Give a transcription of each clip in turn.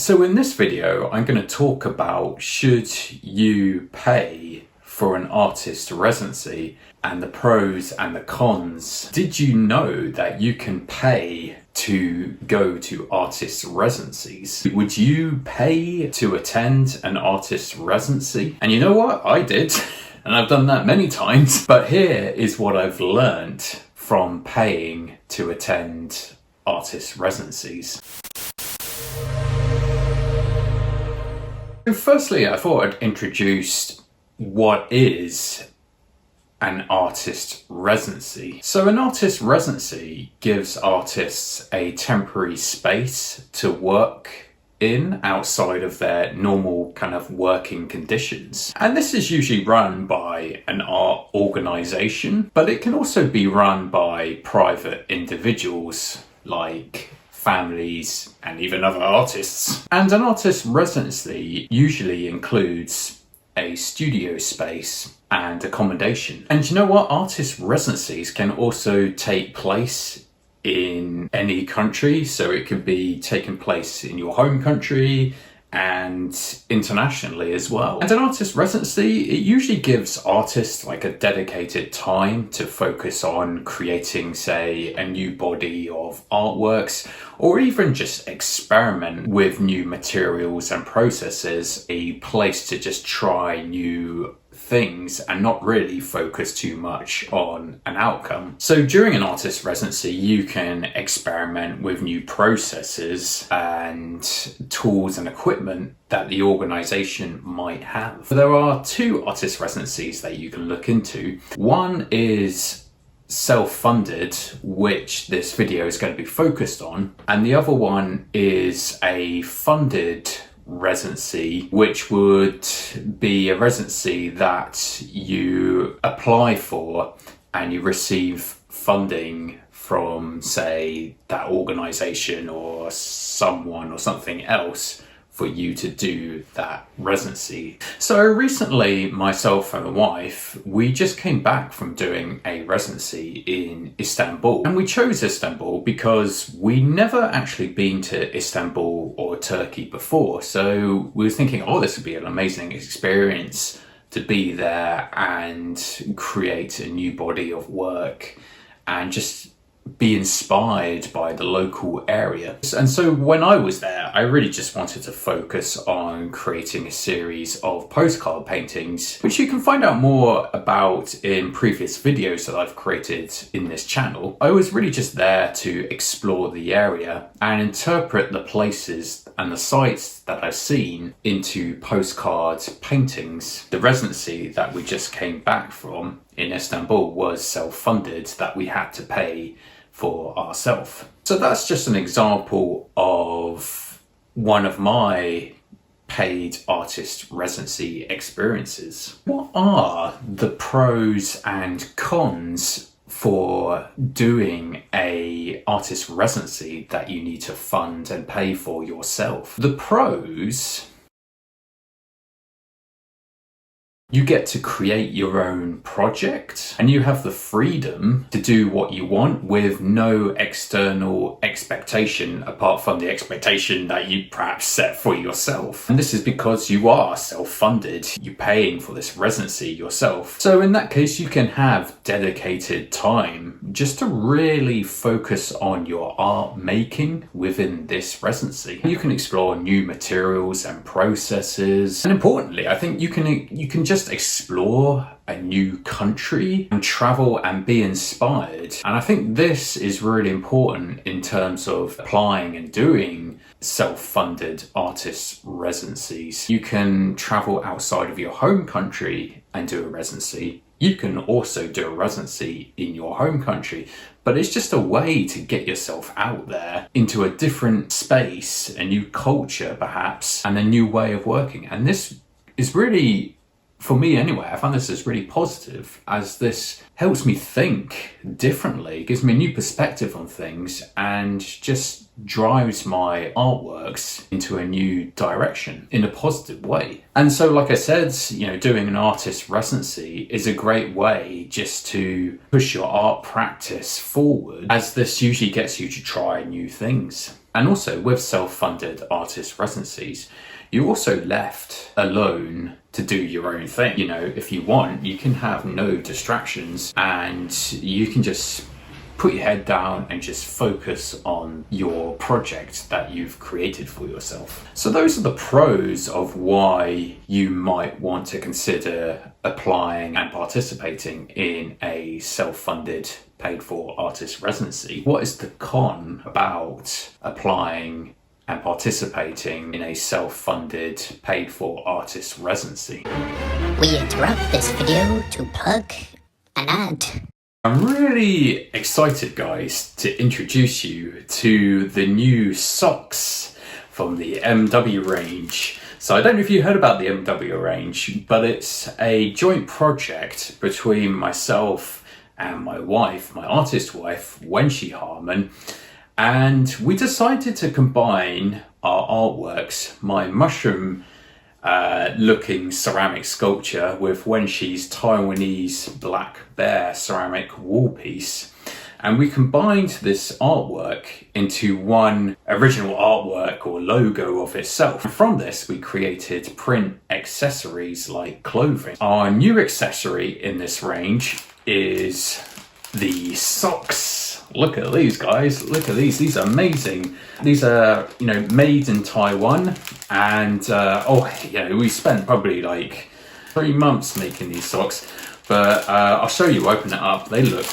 So in this video, I'm going to talk about should you pay for an artist residency and the pros and the cons. Did you know that you can pay to go to artist residencies? Would you pay to attend an artist residency? And you know what? I did. And I've done that many times. But here is what I've learned from paying to attend artist residencies. Firstly, I thought I'd introduce what is an artist residency. So an artist residency gives artists a temporary space to work in outside of their normal kind of working conditions. And this is usually run by an art organization, but it can also be run by private individuals like families and even other artists. And an artist residency usually includes a studio space and accommodation. And you know what? Artist residencies can also take place in any country. So it could be taking place in your home country and internationally as well. And an artist residency, it usually gives artists like a dedicated time to focus on creating, say, a new body of artworks, or even just experiment with new materials and processes, a place to just try new things and not really focus too much on an outcome. So during an artist residency, you can experiment with new processes and tools and equipment that the organization might have. There are two artist residencies that you can look into. One is self-funded, which this video is going to be focused on, and the other one is a funded residency, which would be a residency that you apply for and you receive funding from, say, that organization or someone or something else for you to do that residency. So recently, myself and my wife, we just came back from doing a residency in Istanbul. And we chose Istanbul because we never actually been to Istanbul or Turkey before. So we were thinking, oh, this would be an amazing experience to be there and create a new body of work and just be inspired by the local area. And so when I was there, I really just wanted to focus on creating a series of postcard paintings, which you can find out more about in previous videos that I've created in this channel. I was really just there to explore the area and interpret the places and the sites that I've seen into postcard paintings. The residency that we just came back from in Istanbul was self-funded, that we had to pay for ourselves. So that's just an example of one of my paid artist residency experiences. What are the pros and cons for doing a artist residency that you need to fund and pay for yourself? The pros: you get to create your own project and you have the freedom to do what you want with no external expectation apart from the expectation that you perhaps set for yourself. And this is because you are self-funded. You're paying for this residency yourself. So in that case, you can have dedicated time just to really focus on your art making within this residency. You can explore new materials and processes. And importantly, I think you can just explore a new country and travel and be inspired. And I think this is really important in terms of applying and doing self-funded artist residencies. You can travel outside of your home country and do a residency. You can also do a residency in your home country, but it's just a way to get yourself out there into a different space, a new culture perhaps, and a new way of working. And this is really, for me anyway, I found this is really positive, as this helps me think differently, gives me a new perspective on things, and just drives my artworks into a new direction in a positive way. And so, like I said, doing an artist residency is a great way just to push your art practice forward, as this usually gets you to try new things. And also with self-funded artist residencies, you're also left alone to do your own thing. You know, if you want, you can have no distractions and you can just put your head down and just focus on your project that you've created for yourself. So those are the pros of why you might want to consider applying and participating in a self-funded paid for artist residency. What is the con about applying and participating in a self-funded paid for artist residency? We interrupt this video to plug an ad. I'm really excited, guys, to introduce you to the new socks from the MW range. So I don't know if you heard about the MW range, but it's a joint project between myself and my wife, my artist wife, Wenshi Harmon. And we decided to combine our artworks, my mushroom looking ceramic sculpture with Wenshi's Taiwanese black bear ceramic wall piece. And we combined this artwork into one original artwork or logo of itself. And from this, we created print accessories like clothing. Our new accessory in this range is the socks. Look at these, guys. Look at these. These are amazing. These are, you know, made in Taiwan. And, we spent probably like 3 months making these socks. But I'll show you, open it up. They look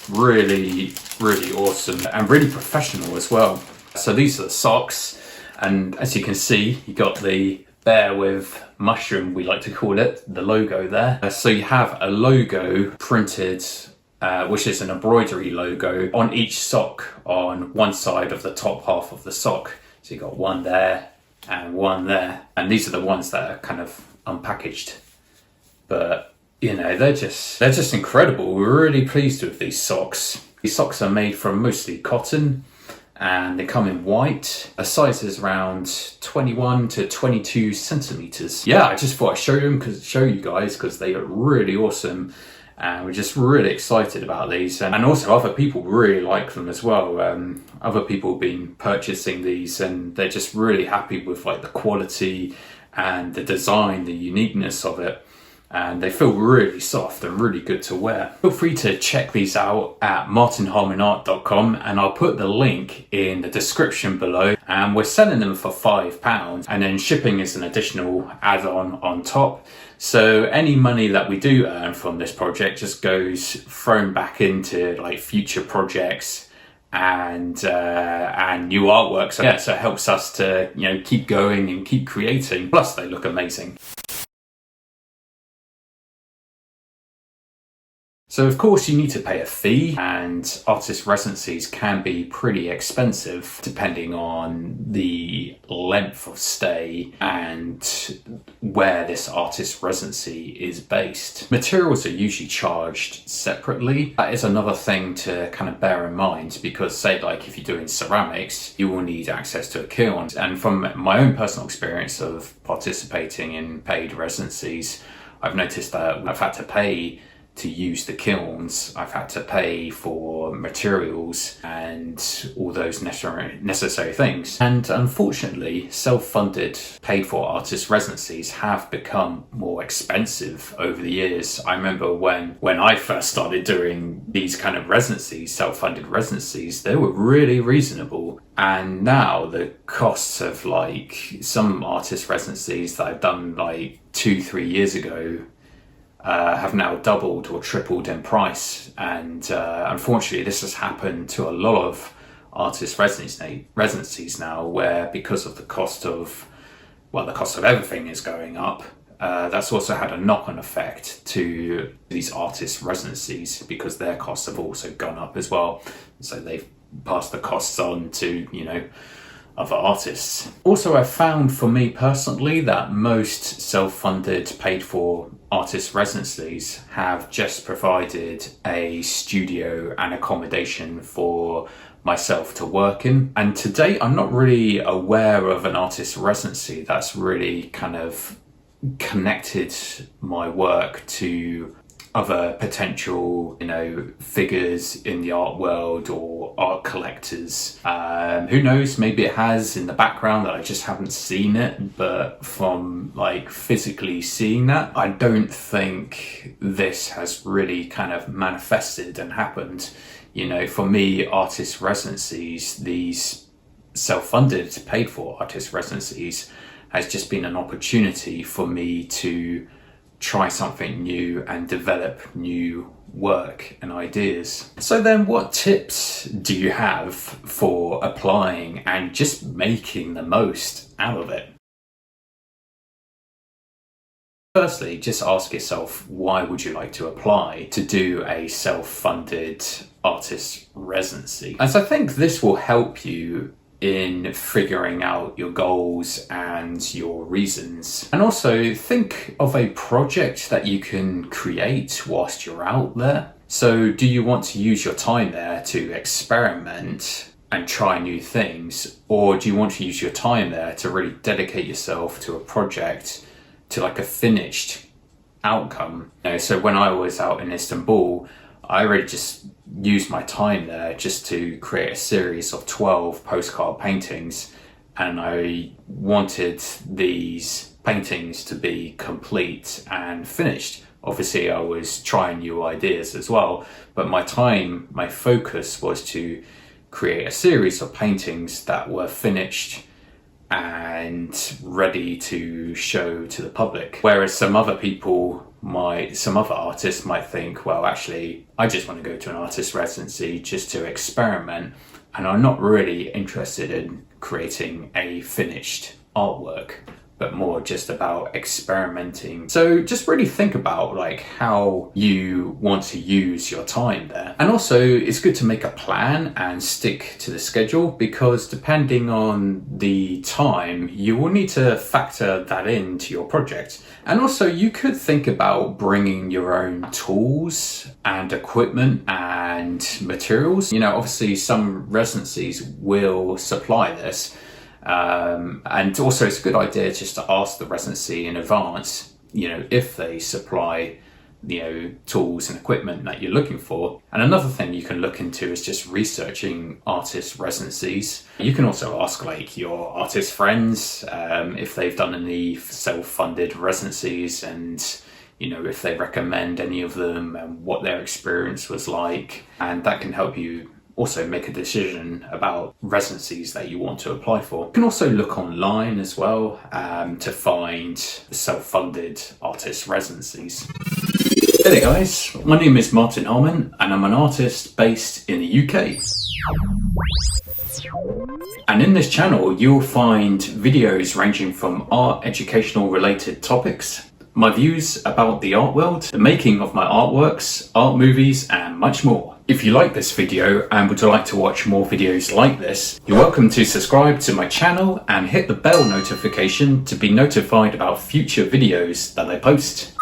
really, really awesome and really professional as well. So these are the socks. And as you can see, you got the bear with mushroom, we like to call it, the logo there. So you have a logo printed which is an embroidery logo on each sock on one side of the top half of the sock. So you got one there and one there. And these are the ones that are kind of unpackaged. But, you know, they're just incredible. We're really pleased with these socks. These socks are made from mostly cotton and they come in white. A size is around 21 to 22 centimeters. Yeah, I just thought I'd show you guys because they are really awesome. And we're just really excited about these, and also other people really like them as well. Other people have been purchasing these and they're just really happy with like the quality and the design, the uniqueness of it, and they feel really soft and really good to wear. Feel free to check these out at martinharmonart.com, and I'll put the link in the description below. And we're selling them for £5, and then shipping is an additional add-on on top. So any money that we do earn from this project just goes thrown back into like future projects and new artwork. So yeah, so it helps us to, you know, keep going and keep creating. Plus they look amazing. So of course you need to pay a fee, and artist residencies can be pretty expensive depending on the length of stay and where this artist residency is based. Materials are usually charged separately. That is another thing to kind of bear in mind, because say like if you're doing ceramics, you will need access to a kiln. And from my own personal experience of participating in paid residencies, I've noticed that I've had to pay to use the kilns, I've had to pay for materials and all those necessary things. And unfortunately, self-funded paid for artist residencies have become more expensive over the years. I remember when I first started doing these kind of residencies, self-funded residencies, they were really reasonable. And now the costs of like some artist residencies that I've done like 2-3 years ago have now doubled or tripled in price, and unfortunately this has happened to a lot of artist residencies now, where because of the cost of everything is going up, that's also had a knock-on effect to these artist residencies, because their costs have also gone up as well. So they've passed the costs on to, you know, other artists. Also, I've found for me personally that most self-funded paid for artist residencies have just provided a studio and accommodation for myself to work in. And to date, I'm not really aware of an artist residency that's really kind of connected my work to other potential, figures in the art world or art collectors. Who knows, maybe it has in the background that I just haven't seen it, but from like physically seeing that, I don't think this has really kind of manifested and happened. For me, artist residencies, these self-funded, paid for artist residencies, has just been an opportunity for me to try something new and develop new work and ideas. So then, what tips do you have for applying and just making the most out of it? Firstly, just ask yourself, why would you like to apply to do a self-funded artist residency? As I think this will help you in figuring out your goals and your reasons. And also think of a project that you can create whilst you're out there. So do you want to use your time there to experiment and try new things? Or do you want to use your time there to really dedicate yourself to a project, to like a finished outcome? So when I was out in Istanbul, I really just used my time there just to create a series of 12 postcard paintings, and I wanted these paintings to be complete and finished. Obviously I was trying new ideas as well, but my focus was to create a series of paintings that were finished and ready to show to the public. Whereas some other artists might think, well, actually, I just want to go to an artist residency just to experiment, and I'm not really interested in creating a finished artwork, but more just about experimenting. So just really think about like how you want to use your time there. And also it's good to make a plan and stick to the schedule, because depending on the time, you will need to factor that into your project. And also you could think about bringing your own tools and equipment and materials. Obviously some residencies will supply this. And also it's a good idea just to ask the residency in advance, if they supply, tools and equipment that you're looking for. And another thing you can look into is just researching artist residencies. You can also ask like your artist friends, if they've done any self-funded residencies, and if they recommend any of them and what their experience was like. And that can help you also make a decision about residencies that you want to apply for. You can also look online as well to find self-funded artist residencies. Hey there guys, my name is Martin Harmon and I'm an artist based in the UK. And in this channel you'll find videos ranging from art educational related topics, my views about the art world, the making of my artworks, art movies and much more. If you like this video and would like to watch more videos like this, you're welcome to subscribe to my channel and hit the bell notification to be notified about future videos that I post.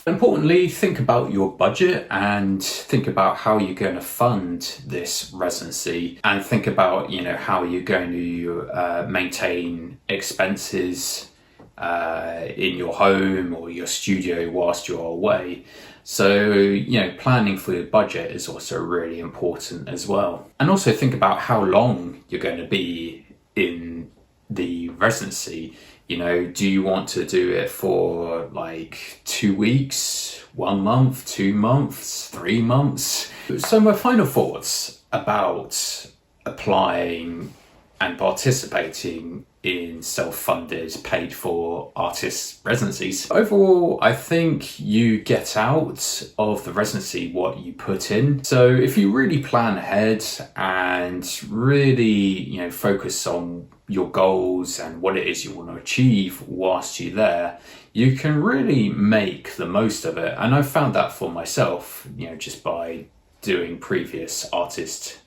Importantly, think about your budget and think about how you're going to fund this residency, and think about how you're going to maintain expenses in your home or your studio whilst you're away. So, planning for your budget is also really important as well. And also think about how long you're going to be in the residency. Do you want to do it for like 2 weeks, 1 month, 2 months, 3 months? So my final thoughts about applying and participating in self-funded, paid for artist residencies. Overall, I think you get out of the residency what you put in. So if you really plan ahead and really, focus on your goals and what it is you want to achieve whilst you're there, you can really make the most of it. And I found that for myself, just by doing previous artist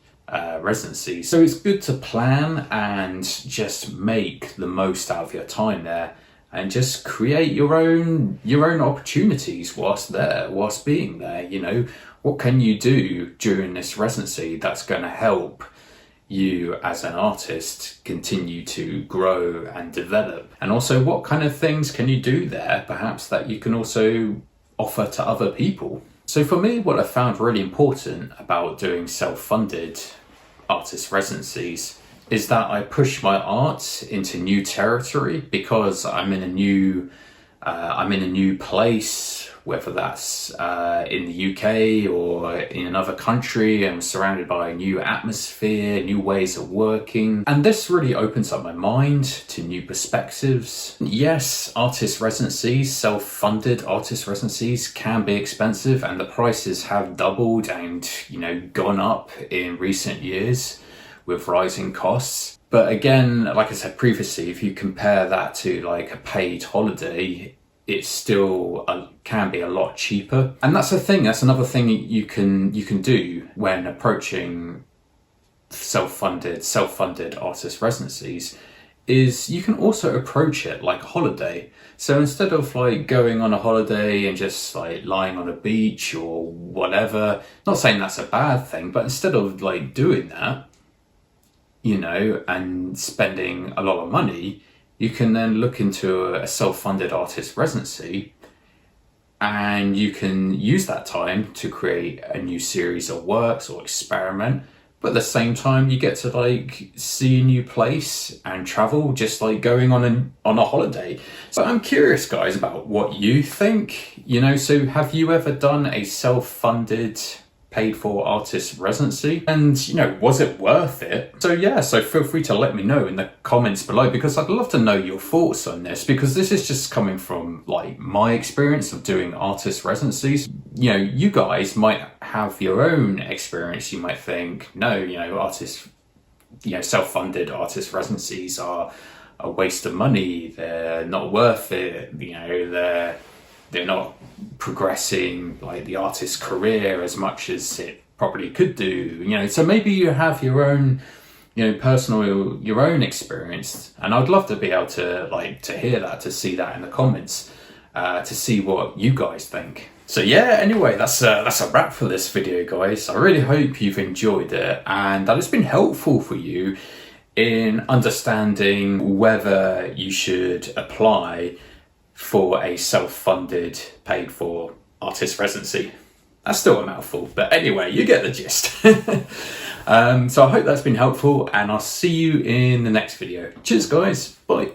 residency. So it's good to plan and just make the most out of your time there, and just create your own opportunities whilst being there. What can you do during this residency that's going to help you as an artist continue to grow and develop? And also, what kind of things can you do there perhaps that you can also offer to other people. So for me, what I found really important about doing self-funded artist residencies is that I push my art into new territory, because I'm in a new place, whether that's in the UK or in another country. I'm surrounded by a new atmosphere, new ways of working, and this really opens up my mind to new perspectives. Yes, artist residencies, self-funded artist residencies, can be expensive, and the prices have doubled and, you know, gone up in recent years with rising costs. But again, like I said previously, if you compare that to like a paid holiday, it still can be a lot cheaper. And that's the thing, that's another thing you can do when approaching self-funded artist residencies, is you can also approach it like a holiday. So instead of like going on a holiday and just like lying on a beach or whatever, not saying that's a bad thing, but instead of like doing that, you know, and spending a lot of money, you can then look into a self-funded artist residency, and you can use that time to create a new series of works or experiment. But at the same time, you get to like see a new place and travel, just like going on a holiday. So I'm curious, guys, about what you think. You know, so have you ever done a self-funded paid for artist residency, and you know, was it worth it? So yeah, so feel free to let me know in the comments below, because I'd love to know your thoughts on this, because this is just coming from like my experience of doing artist residencies. You know, you guys might have your own experience. You might think, no, you know, self-funded artist residencies are a waste of money, they're not worth it, you know, they're not progressing like the artist's career as much as it probably could do, you know. So maybe you have your own, you know, your own experience, and I'd love to be able to hear that, to see that in the comments, to see what you guys think. So yeah, anyway, that's a wrap for this video, guys. I really hope you've enjoyed it and that it's been helpful for you in understanding whether you should apply for a self-funded, paid-for artist residency. That's still a mouthful, but anyway, you get the gist. So I hope that's been helpful, and I'll see you in the next video. Cheers, guys. Bye.